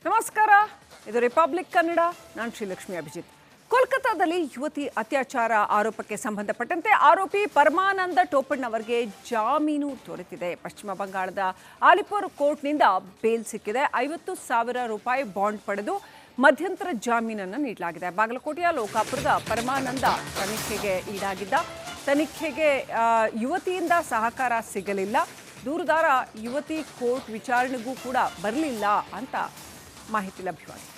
ನಮಸ್ಕಾರ, ಇದು ರಿಪಬ್ಲಿಕ್ ಕನ್ನಡ. ನಾನು ಶ್ರೀಲಕ್ಷ್ಮಿ ಅಭಿಜಿತ್. ಕೋಲ್ಕತ್ತಾದಲ್ಲಿ ಯುವತಿ ಅತ್ಯಾಚಾರ ಆರೋಪಕ್ಕೆ ಸಂಬಂಧಪಟ್ಟಂತೆ ಆರೋಪಿ ಪರಮಾನಂದ ಟೋಪಣ್ ಅವರಿಗೆ ಜಾಮೀನು ದೊರೆತಿದೆ. ಪಶ್ಚಿಮ ಬಂಗಾಳದ ಆಲಿಪುರ್ ಕೋರ್ಟ್ನಿಂದ ಬೇಲ್ ಸಿಕ್ಕಿದೆ. 50,000 ರೂಪಾಯಿ ಬಾಂಡ್ ಪಡೆದು ಮಧ್ಯಂತರ ಜಾಮೀನನ್ನು ನೀಡಲಾಗಿದೆ. ಬಾಗಲಕೋಟೆಯ ಲೋಕಾಪುರದ ಪರಮಾನಂದ ತನಿಖೆಗೆ ಈಡಾಗಿದ್ದ. ತನಿಖೆಗೆ ಯುವತಿಯಿಂದ ಸಹಕಾರ ಸಿಗಲಿಲ್ಲ. ದೂರುದಾರ ಯುವತಿ ಕೋರ್ಟ್ ವಿಚಾರಣೆಗೂ ಕೂಡ ಬರಲಿಲ್ಲ ಅಂತ ಮಾಹಿತಿ ಲಭ್ಯವಾಗಿದೆ.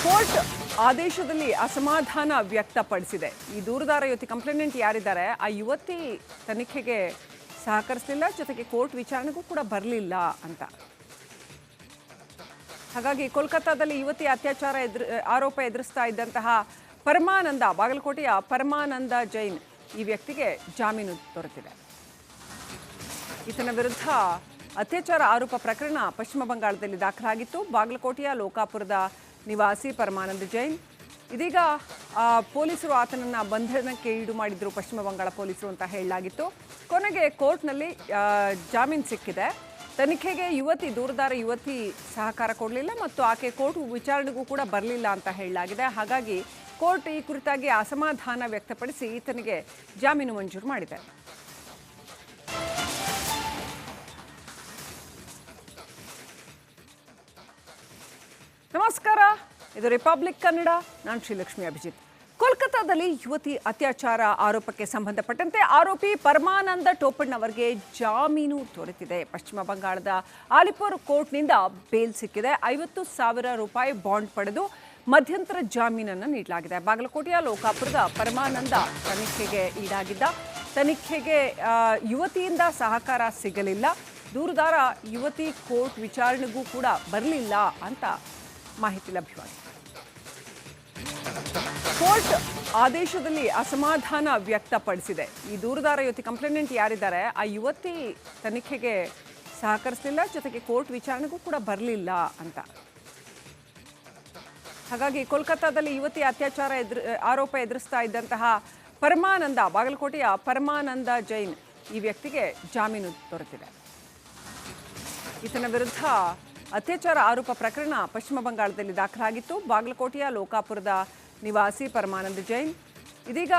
ಕೋರ್ಟ್ ಆದೇಶದಲ್ಲಿ ಅಸಮಾಧಾನ ವ್ಯಕ್ತಪಡಿಸಿದೆ. ಈ ದೂರುದಾರ ಯುವತಿ ಕಂಪ್ಲೇನೆಂಟ್ ಯಾರಿದ್ದಾರೆ, ಆ ಯುವತಿ ತನಿಖೆಗೆ ಸಹಕರಿಸಲಿಲ್ಲ, ಜೊತೆಗೆ ಕೋರ್ಟ್ ವಿಚಾರಣೆಗೂ ಕೂಡ ಬರಲಿಲ್ಲ ಅಂತ. ಹಾಗಾಗಿ ಕೋಲ್ಕತ್ತಾದಲ್ಲಿ ಯುವತಿ ಅತ್ಯಾಚಾರ ಆರೋಪ ಎದುರಿಸ್ತಾ ಇದ್ದಂತಹ ಪರಮಾನಂದ, ಬಾಗಲಕೋಟೆಯ ಪರಮಾನಂದ ಜೈನ್ ಈ ವ್ಯಕ್ತಿಗೆ ಜಾಮೀನು ದೊರೆತಿದೆ. ಈತನ ವಿರುದ್ಧ ಅತ್ಯಾಚಾರ ಆರೋಪ ಪ್ರಕರಣ ಪಶ್ಚಿಮ ಬಂಗಾಳದಲ್ಲಿ ದಾಖಲಾಗಿತ್ತು. ಬಾಗಲಕೋಟೆಯ ಲೋಕಾಪುರದ ನಿವಾಸಿ ಪರಮಾನಂದ ಜೈನ್. ಇದೀಗ ಪೊಲೀಸರು ಆತನನ್ನು ಬಂಧನಕ್ಕೆ ಈಡು ಮಾಡಿದ್ರು, ಪಶ್ಚಿಮ ಬಂಗಾಳ ಪೊಲೀಸರು ಅಂತ ಹೇಳಲಾಗಿತ್ತು. ಕೊನೆಗೆ ಕೋರ್ಟ್ನಲ್ಲಿ ಜಾಮೀನು ಸಿಕ್ಕಿದೆ. ತನಿಖೆಗೆ ದೂರುದಾರ ಯುವತಿ ಸಹಕಾರ ಕೊಡಲಿಲ್ಲ ಮತ್ತು ಆಕೆ ಕೋರ್ಟ್ ವಿಚಾರಣೆಗೂ ಕೂಡ ಬರಲಿಲ್ಲ ಅಂತ ಹೇಳಲಾಗಿದೆ. ಹಾಗಾಗಿ ಕೋರ್ಟ್ ಈ ಕುರಿತಾಗಿ ಅಸಮಾಧಾನ ವ್ಯಕ್ತಪಡಿಸಿ ಈತನಿಗೆ ಜಾಮೀನು ಮಂಜೂರು ಮಾಡಿದೆ. ನಮಸ್ಕಾರ, ಇದು ರಿಪಬ್ಲಿಕ್ ಕನ್ನಡ. ನಾನು ಶ್ರೀಲಕ್ಷ್ಮಿ ಅಭಿಜಿತ್. ಕೋಲ್ಕತ್ತಾದಲ್ಲಿ ಯುವತಿ ಅತ್ಯಾಚಾರ ಆರೋಪಕ್ಕೆ ಸಂಬಂಧಪಟ್ಟಂತೆ ಆರೋಪಿ ಪರಮಾನಂದ ಟೋಪಣ್ ಅವರಿಗೆ ಜಾಮೀನು ದೊರೆತಿದೆ. ಪಶ್ಚಿಮ ಬಂಗಾಳದ ಆಲಿಪುರ್ ಕೋರ್ಟ್ನಿಂದ ಬೇಲ್ ಸಿಕ್ಕಿದೆ. 50,000 ರೂಪಾಯಿ ಬಾಂಡ್ ಪಡೆದು ಮಧ್ಯಂತರ ಜಾಮೀನನ್ನು ನೀಡಲಾಗಿದೆ. ಬಾಗಲಕೋಟೆಯ ಲೋಕಾಪುರದ ಪರಮಾನಂದ ತನಿಖೆಗೆ ಈಡಾಗಿದ್ದ. ತನಿಖೆಗೆ ಯುವತಿಯಿಂದ ಸಹಕಾರ ಸಿಗಲಿಲ್ಲ. ದೂರುದಾರ ಯುವತಿ ಕೋರ್ಟ್ ವಿಚಾರಣೆಗೂ ಕೂಡ ಬರಲಿಲ್ಲ ಅಂತ ಮಾಹಿತಿ ಲಭ್ಯವಾಗಿದೆ. ಕೋರ್ಟ್ ಆದೇಶದಲ್ಲಿ ಅಸಮಾಧಾನ ವ್ಯಕ್ತಪಡಿಸಿದೆ. ಈ ದೂರುದಾರ ಯುವತಿ ಕಂಪ್ಲೇನೆಂಟ್ ಯಾರಿದ್ದಾರೆ, ಆ ಯುವತಿ ತನಿಖೆಗೆ ಸಹಕರಿಸಲಿಲ್ಲ, ಜೊತೆಗೆ ಕೋರ್ಟ್ ವಿಚಾರಣೆಗೂ ಕೂಡ ಬರಲಿಲ್ಲ ಅಂತ. ಹಾಗಾಗಿ ಕೋಲ್ಕತ್ತಾದಲ್ಲಿ ಯುವತಿ ಅತ್ಯಾಚಾರ ಆರೋಪ ಎದುರಿಸ್ತಾ ಇದ್ದಂತಹ ಪರಮಾನಂದ, ಬಾಗಲಕೋಟೆಯ ಪರಮಾನಂದ ಜೈನ್ ಈ ವ್ಯಕ್ತಿಗೆ ಜಾಮೀನು ದೊರೆತಿದೆ. ಈತನ ವಿರುದ್ಧ ಅತ್ಯಾಚಾರ ಆರೋಪ ಪ್ರಕರಣ ಪಶ್ಚಿಮ ಬಂಗಾಳದಲ್ಲಿ ದಾಖಲಾಗಿತ್ತು. ಬಾಗಲಕೋಟೆಯ ಲೋಕಾಪುರದ ನಿವಾಸಿ ಪರಮಾನಂದ ಜೈನ್. ಇದೀಗ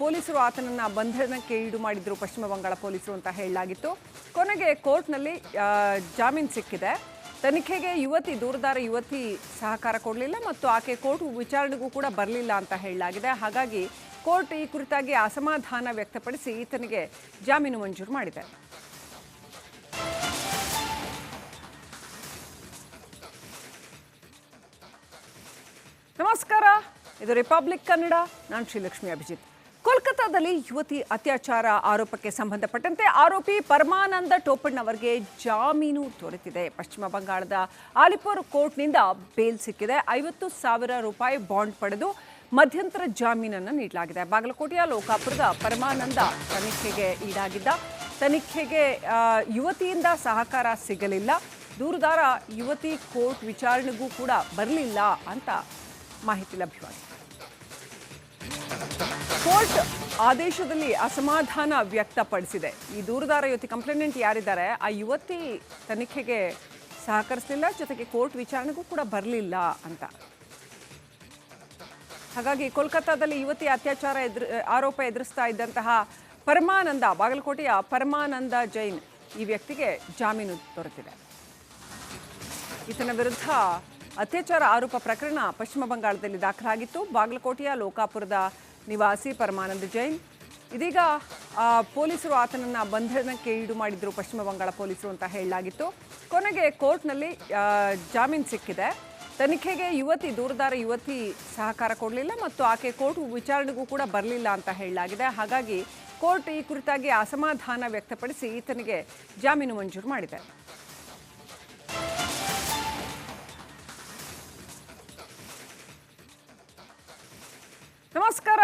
ಪೊಲೀಸರು ಆತನನ್ನು ಬಂಧನಕ್ಕೆ ಈಡು ಮಾಡಿದ್ರು, ಪಶ್ಚಿಮ ಬಂಗಾಳ ಪೊಲೀಸರು ಅಂತ ಹೇಳಲಾಗಿತ್ತು. ಕೊನೆಗೆ ಕೋರ್ಟ್ನಲ್ಲಿ ಜಾಮೀನು ಸಿಕ್ಕಿದೆ. ತನಿಖೆಗೆ ದೂರುದಾರ ಯುವತಿ ಸಹಕಾರ ಕೊಡಲಿಲ್ಲ ಮತ್ತು ಆಕೆ ಕೋರ್ಟ್ ವಿಚಾರಣೆಗೂ ಕೂಡ ಬರಲಿಲ್ಲ ಅಂತ ಹೇಳಲಾಗಿದೆ. ಹಾಗಾಗಿ ಕೋರ್ಟ್ ಈ ಕುರಿತಾಗಿ ಅಸಮಾಧಾನ ವ್ಯಕ್ತಪಡಿಸಿ ಈತನಿಗೆ ಜಾಮೀನು ಮಂಜೂರು ಮಾಡಿದೆ. ನಮಸ್ಕಾರ, ಇದು ರಿಪಬ್ಲಿಕ್ ಕನ್ನಡ. ನಾನು ಶ್ರೀಲಕ್ಷ್ಮಿ ಅಭಿಜಿತ್. ಕೋಲ್ಕತ್ತಾದಲ್ಲಿ ಯುವತಿ ಅತ್ಯಾಚಾರ ಆರೋಪಕ್ಕೆ ಸಂಬಂಧಪಟ್ಟಂತೆ ಆರೋಪಿ ಪರಮಾನಂದ ಟೋಪಣ್ ಅವರಿಗೆ ಜಾಮೀನು ದೊರೆತಿದೆ. ಪಶ್ಚಿಮ ಬಂಗಾಳದ ಆಲಿಪುರ್ ಕೋರ್ಟ್ನಿಂದ ಬೇಲ್ ಸಿಕ್ಕಿದೆ. 50,000 ರೂಪಾಯಿ ಬಾಂಡ್ ಪಡೆದು ಮಧ್ಯಂತರ ಜಾಮೀನನ್ನು ನೀಡಲಾಗಿದೆ. ಬಾಗಲಕೋಟೆಯ ಲೋಕಾಪುರದ ಪರಮಾನಂದ ತನಿಖೆಗೆ ಈಡಾಗಿದ್ದ. ತನಿಖೆಗೆ ಯುವತಿಯಿಂದ ಸಹಕಾರ ಸಿಗಲಿಲ್ಲ. ದೂರುದಾರ ಯುವತಿ ಕೋರ್ಟ್ ವಿಚಾರಣೆಗೂ ಕೂಡ ಬರಲಿಲ್ಲ ಅಂತ ಮಾಹಿತಿ ಲಭ್ಯವಾಗಿದೆ. ಕೋರ್ಟ್ ಆದೇಶದಲ್ಲಿ ಅಸಮಾಧಾನ ವ್ಯಕ್ತಪಡಿಸಿದೆ. ಈ ದೂರುದಾರ ಯುವತಿ ಕಂಪ್ಲೇನೆಂಟ್ ಯಾರಿದ್ದಾರೆ, ಆ ಯುವತಿ ತನಿಖೆಗೆ ಸಹಕರಿಸಲಿಲ್ಲ, ಜೊತೆಗೆ ಕೋರ್ಟ್ ವಿಚಾರಣೆಗೂ ಕೂಡ ಬರಲಿಲ್ಲ ಅಂತ. ಹಾಗಾಗಿ ಕೋಲ್ಕತ್ತಾದಲ್ಲಿ ಯುವತಿ ಅತ್ಯಾಚಾರ ಆರೋಪ ಎದುರಿಸ್ತಾ ಇದ್ದಂತಹ ಪರಮಾನಂದ, ಬಾಗಲಕೋಟೆಯ ಪರಮಾನಂದ ಜೈನ್ ಈ ವ್ಯಕ್ತಿಗೆ ಜಾಮೀನು ದೊರೆತಿದೆ. ಈತನ ವಿರುದ್ಧ ಅತ್ಯಾಚಾರ ಆರೋಪ ಪ್ರಕರಣ ಪಶ್ಚಿಮ ಬಂಗಾಳದಲ್ಲಿ ದಾಖಲಾಗಿತ್ತು. ಬಾಗಲಕೋಟೆಯ ಲೋಕಾಪುರದ ನಿವಾಸಿ ಪರಮಾನಂದ ಜೈನ್. ಇದೀಗ ಪೊಲೀಸರು ಆತನನ್ನು ಬಂಧನಕ್ಕೆ ಈಡು ಮಾಡಿದ್ರು, ಪಶ್ಚಿಮ ಬಂಗಾಳ ಪೊಲೀಸರು ಅಂತ ಹೇಳಲಾಗಿತ್ತು. ಕೊನೆಗೆ ಕೋರ್ಟ್ನಲ್ಲಿ ಜಾಮೀನು ಸಿಕ್ಕಿದೆ. ತನಿಖೆಗೆ ದೂರುದಾರ ಯುವತಿ ಸಹಕಾರ ಕೊಡಲಿಲ್ಲ ಮತ್ತು ಆಕೆ ಕೋರ್ಟ್ ವಿಚಾರಣೆಗೂ ಕೂಡ ಬರಲಿಲ್ಲ ಅಂತ ಹೇಳಲಾಗಿದೆ. ಹಾಗಾಗಿ ಕೋರ್ಟ್ ಈ ಕುರಿತಾಗಿ ಅಸಮಾಧಾನ ವ್ಯಕ್ತಪಡಿಸಿ ಈತನಿಗೆ ಜಾಮೀನು ಮಂಜೂರು ಮಾಡಿದೆ. ನಮಸ್ಕಾರ,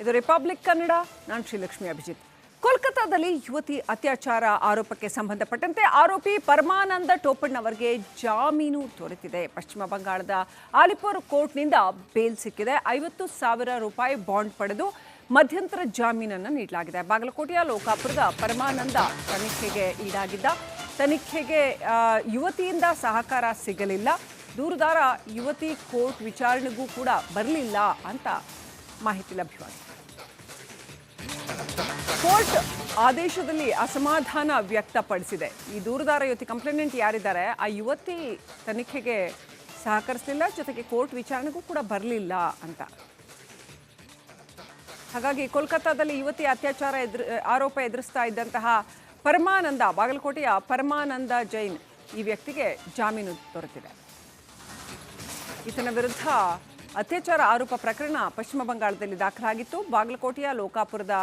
ಇದು ರಿಪಬ್ಲಿಕ್ ಕನ್ನಡ. ನಾನು ಶ್ರೀಲಕ್ಷ್ಮಿ ಅಭಿಜಿತ್. ಕೋಲ್ಕತ್ತಾದಲ್ಲಿ ಯುವತಿ ಅತ್ಯಾಚಾರ ಆರೋಪಕ್ಕೆ ಸಂಬಂಧಪಟ್ಟಂತೆ ಆರೋಪಿ ಪರಮಾನಂದ ಟೋಪಣ್ ಅವರಿಗೆ ಜಾಮೀನು ದೊರೆತಿದೆ. ಪಶ್ಚಿಮ ಬಂಗಾಳದ ಆಲಿಪುರ್ ಕೋರ್ಟ್ನಿಂದ ಬೇಲ್ ಸಿಕ್ಕಿದೆ. 50,000 ರೂಪಾಯಿ ಬಾಂಡ್ ಪಡೆದು ಮಧ್ಯಂತರ ಜಾಮೀನನ್ನು ನೀಡಲಾಗಿದೆ. ಬಾಗಲಕೋಟೆಯ ಲೋಕಾಪುರದ ಪರಮಾನಂದ ತನಿಖೆಗೆ ಈಡಾಗಿದ್ದ. ತನಿಖೆಗೆ ಯುವತಿಯಿಂದ ಸಹಕಾರ ಸಿಗಲಿಲ್ಲ. ದೂರುದಾರ ಯುವತಿ ಕೋರ್ಟ್ ವಿಚಾರಣೆಗೂ ಕೂಡ ಬರಲಿಲ್ಲ ಅಂತ ಮಾಹಿತಿ ಲಭ್ಯವಾಗಿದೆ. ಕೋರ್ಟ್ ಆದೇಶದಲ್ಲಿ ಅಸಮಾಧಾನ ವ್ಯಕ್ತಪಡಿಸಿದೆ. ಈ ದೂರುದಾರ ಯುವತಿ ಕಂಪ್ಲೇಂಟ್ ಯಾರಿದ್ದಾರೆ ಆ ಯುವತಿ ತನಿಖೆಗೆ ಸಹಕರಿಸಲಿಲ್ಲ, ಜೊತೆಗೆ ಕೋರ್ಟ್ ವಿಚಾರಣೆಗೂ ಕೂಡ ಬರಲಿಲ್ಲ ಅಂತ. ಹಾಗಾಗಿ ಕೋಲ್ಕತ್ತಾದಲ್ಲಿ ಯುವತಿ ಅತ್ಯಾಚಾರ ಆರೋಪ ಎದುರಿಸ್ತಾ ಇದ್ದಂತಹ ಪರಮಾನಂದ, ಬಾಗಲಕೋಟೆಯ ಪರಮಾನಂದ ಜೈನ್ ಈ ವ್ಯಕ್ತಿಗೆ ಜಾಮೀನು ದೊರೆತಿದೆ. ಈತನ ವಿರುದ್ಧ ಅತ್ಯಾಚಾರ ಆರೋಪ ಪ್ರಕರಣ ಪಶ್ಚಿಮ ಬಂಗಾಳದಲ್ಲಿ ದಾಖಲಾಗಿತ್ತು. ಬಾಗಲಕೋಟೆಯ ಲೋಕಾಪುರದ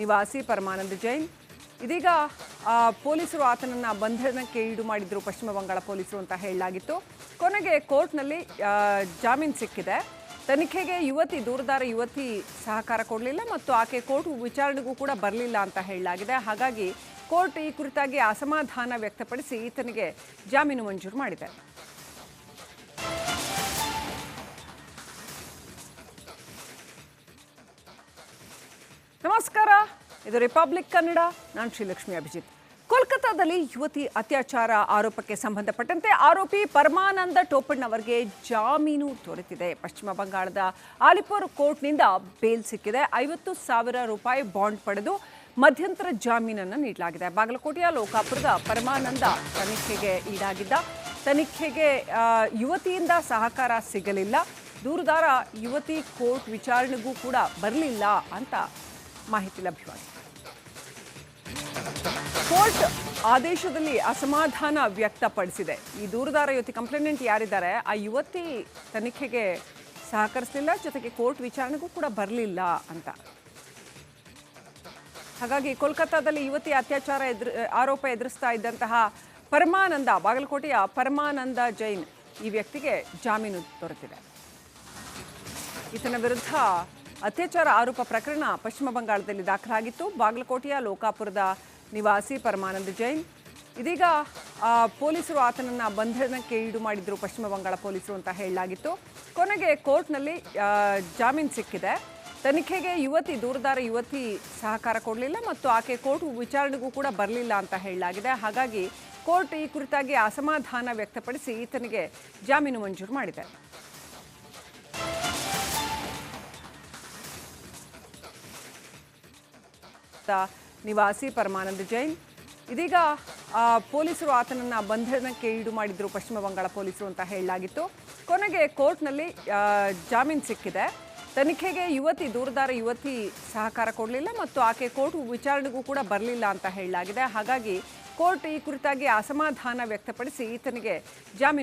ನಿವಾಸಿ ಪರಮಾನಂದ ಜೈನ್. ಇದೀಗ ಪೊಲೀಸರು ಆತನನ್ನು ಬಂಧನಕ್ಕೆ ಈಡು ಮಾಡಿದ್ರು, ಪಶ್ಚಿಮ ಬಂಗಾಳ ಪೊಲೀಸರು ಅಂತ ಹೇಳಲಾಗಿತ್ತು. ಕೊನೆಗೆ ಕೋರ್ಟ್ನಲ್ಲಿ ಜಾಮೀನು ಸಿಕ್ಕಿದೆ. ತನಿಖೆಗೆ ದೂರುದಾರ ಯುವತಿ ಸಹಕಾರ ಕೊಡಲಿಲ್ಲ ಮತ್ತು ಆಕೆ ಕೋರ್ಟ್ ವಿಚಾರಣೆಗೂ ಕೂಡ ಬರಲಿಲ್ಲ ಅಂತ ಹೇಳಲಾಗಿದೆ. ಹಾಗಾಗಿ ಕೋರ್ಟ್ ಈ ಕುರಿತಾಗಿ ಅಸಮಾಧಾನ ವ್ಯಕ್ತಪಡಿಸಿ ಈತನಿಗೆ ಜಾಮೀನು ಮಂಜೂರು ಮಾಡಿದೆ. ನಮಸ್ಕಾರ, ಇದು ರಿಪಬ್ಲಿಕ್ ಕನ್ನಡ. ನಾನು ಶ್ರೀಲಕ್ಷ್ಮಿ ಅಭಿಜಿತ್. ಕೋಲ್ಕತ್ತಾದಲ್ಲಿ ಯುವತಿ ಅತ್ಯಾಚಾರ ಆರೋಪಕ್ಕೆ ಸಂಬಂಧಪಟ್ಟಂತೆ ಆರೋಪಿ ಪರಮಾನಂದ ಟೋಪಣ್ಣವರಿಗೆ ಜಾಮೀನು ದೊರೆತಿದೆ. ಪಶ್ಚಿಮ ಬಂಗಾಳದ ಆಲಿಪುರ್ ಕೋರ್ಟ್ನಿಂದ ಬೇಲ್ ಸಿಕ್ಕಿದೆ. 50,000 ರೂಪಾಯಿ ಬಾಂಡ್ ಪಡೆದು ಮಧ್ಯಂತರ ಜಾಮೀನನ್ನು ನೀಡಲಾಗಿದೆ. ಬಾಗಲಕೋಟೆಯ ಲೋಕಾಪುರದ ಪರಮಾನಂದ ತನಿಖೆಗೆ ಈಡಾಗಿದ್ದ. ತನಿಖೆಗೆ ಯುವತಿಯಿಂದ ಸಹಕಾರ ಸಿಗಲಿಲ್ಲ. ದೂರುದಾರ ಯುವತಿ ಕೋರ್ಟ್ ವಿಚಾರಣೆಗೂ ಕೂಡ ಬರಲಿಲ್ಲ ಅಂತ ಮಾಹಿತಿ ಲಭ್ಯವಾಗಿದೆ. ಕೋರ್ಟ್ ಆದೇಶದಲ್ಲಿ ಅಸಮಾಧಾನ ವ್ಯಕ್ತಪಡಿಸಿದೆ. ಈ ದೂರುದಾರ ಯುವತಿ ಕಂಪ್ಲೇಂಟ್ ಯಾರಿದ್ದಾರೆ ಆ ಯುವತಿ ತನಿಖೆಗೆ ಸಹಕರಿಸಲಿಲ್ಲ, ಜೊತೆಗೆ ಕೋರ್ಟ್ ವಿಚಾರಣೆಗೂ ಕೂಡ ಬರಲಿಲ್ಲ ಅಂತ. ಹಾಗಾಗಿ ಕೋಲ್ಕತ್ತಾದಲ್ಲಿ ಯುವತಿ ಅತ್ಯಾಚಾರ ಆರೋಪ ಎದುರಿಸ್ತಾ ಇದ್ದಂತಹ ಪರಮಾನಂದ, ಬಾಗಲಕೋಟೆಯ ಪರಮಾನಂದ ಜೈನ್ ಈ ವ್ಯಕ್ತಿಗೆ ಜಾಮೀನು ದೊರೆತಿದೆ. ಈತನ ವಿರುದ್ಧ ಅತ್ಯಾಚಾರ ಆರೋಪ ಪ್ರಕರಣ ಪಶ್ಚಿಮ ಬಂಗಾಳದಲ್ಲಿ ದಾಖಲಾಗಿತ್ತು. ಬಾಗಲಕೋಟೆಯ ಲೋಕಾಪುರದ ನಿವಾಸಿ ಪರಮಾನಂದ ಜೈನ್. ಇದೀಗ ಪೊಲೀಸರು ಆತನನ್ನು ಬಂಧನಕ್ಕೆ ಈಡು ಮಾಡಿದ್ರು, ಪಶ್ಚಿಮ ಬಂಗಾಳ ಪೊಲೀಸರು ಅಂತ ಹೇಳಲಾಗಿತ್ತು. ಕೊನೆಗೆ ಕೋರ್ಟ್ನಲ್ಲಿ ಜಾಮೀನು ಸಿಕ್ಕಿದೆ. ತನಿಖೆಗೆ ದೂರುದಾರ ಯುವತಿ ಸಹಕಾರ ಕೊಡಲಿಲ್ಲ ಮತ್ತು ಆಕೆ ಕೋರ್ಟ್ ವಿಚಾರಣೆಗೂ ಕೂಡ ಬರಲಿಲ್ಲ ಅಂತ ಹೇಳಲಾಗಿದೆ. ಹಾಗಾಗಿ ಕೋರ್ಟ್ ಈ ಕುರಿತಾಗಿ ಅಸಮಾಧಾನ ವ್ಯಕ್ತಪಡಿಸಿ ಈತನಿಗೆ ಜಾಮೀನು ಮಂಜೂರು ಮಾಡಿದೆ. ನಿವಾಸಿ ಪರಮಾನಂದ ಜೈನ್. ಇದೀಗ ಪೊಲೀಸರು ಆತನನ್ನು ಬಂಧನಕ್ಕೆ ಈಡು ಮಾಡಿದ್ರು, ಪಶ್ಚಿಮ ಬಂಗಾಳ ಪೊಲೀಸರು ಅಂತ ಹೇಳಲಾಗಿತ್ತು. ಕೊನೆಗೆ ಕೋರ್ಟ್ನಲ್ಲಿ ಜಾಮೀನು ಸಿಕ್ಕಿದೆ. ತನಿಖೆಗೆ ದೂರುದಾರ ಯುವತಿ ಸಹಕಾರ ಕೊಡಲಿಲ್ಲ ಮತ್ತು ಆಕೆ ಕೋರ್ಟ್ ವಿಚಾರಣೆಗೂ ಕೂಡ ಬರಲಿಲ್ಲ ಅಂತ ಹೇಳಲಾಗಿದೆ. ಹಾಗಾಗಿ ಕೋರ್ಟ್ ಈ ಕುರಿತಾಗಿ ಅಸಮಾಧಾನ ವ್ಯಕ್ತಪಡಿಸಿ ಈತನಿಗೆ ಜಾಮೀನು